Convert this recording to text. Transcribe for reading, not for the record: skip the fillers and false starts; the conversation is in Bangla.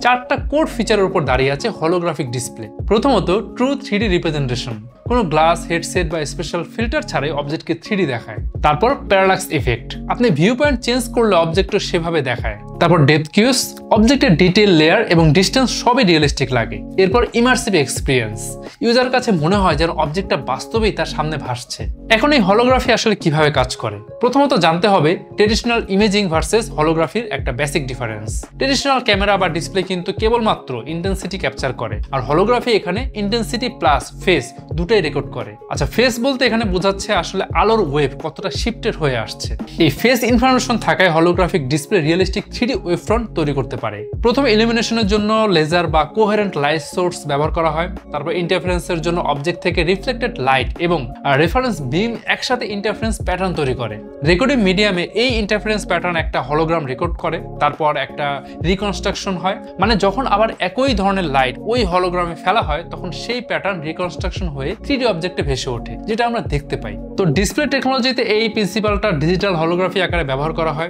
চারটা কোর ফিচারের উপর দাঁড়িয়ে আছে হলোগ্রাফিক ডিসপ্লে। প্রথমত ট্রু 3D রিপ্রেজেন্টেশন, কোনো গ্লাস, হেডসেট বা স্পেশাল ফিল্টার ছাড়াই অবজেক্টকে 3D দেখায়। তারপর প্যারালাক্স ইফেক্ট, আপনি ভিউ পয়েন্ট চেঞ্জ করলে অবজেক্টও সেভাবে দেখায়। তারপর ডেপথ কিউস, অবজেক্টের ডিটেল, লেয়ার এবং ডিস্টেন্স সবই রিয়েলিস্টিক লাগে। এরপর ইমার্সিভ এক্সপিরিয়েন্স, ইউজার কাছে মনে হয় যেন অবজেক্টটা বাস্তবেই তার সামনে ভাসছে। এখন এই হলোগ্রাফি আসলে কিভাবে কাজ করে? প্রথমত জানতে হবে ট্রেডিশনাল ইমেজিং ভার্সেস হলোগ্রাফির একটা বেসিক ডিফারেন্স। ট্রেডিশনাল ক্যামেরা বা ডিসপ্লে কিন্তু কেবলমাত্র ইন্টেন্সিটি ক্যাপচার করে, আর হলোগ্রাফি এখানে ইন্টেন্সিটি প্লাস ফেস দুটোই রেকর্ড করে। আচ্ছা, ফেস বলতে এখানে বোঝাচ্ছে আসলে আলোর ওয়েভ কতটা শিফটেড হয়ে আসছে। এই ফেস ইনফরমেশন থাকায় holographic display realistic 3D wavefront তৈরি করতে পারে। প্রথমে ইলুমিনেশনের জন্য লেজার বা কোহেরেন্ট লাইট সোর্স ব্যবহার করা হয়। তারপর ইন্টারফারেন্সের জন্য অবজেক্ট থেকে রিফ্লেক্টেড লাইট এবং রেফারেন্স বিম একসাথে ইন্টারফারেন্স প্যাটার্ন তৈরি করে। রেকর্ডিং মিডিয়ামে এই ইন্টারফারেন্স প্যাটার্ন একটা হলোগ্রাম রেকর্ড করে, তারপর একটা রিকনস্ট্রাকশন হয়। মানে যখন আবার একই ধরনের লাইট ওই হলোগ্রামে ফেলা হয়, তখন সেই প্যাটার্ন রিকনস্ট্রাকশন হয়ে 3D অবজেক্টে ভেসে ওঠে, যেটা আমরা দেখতে পাই। তো ডিসপ্লে টেকনোলজিতে এই প্রিন্সিপালটা ডিজিটাল হলোগ্রাফি আকারে ব্যবহার করা হয়।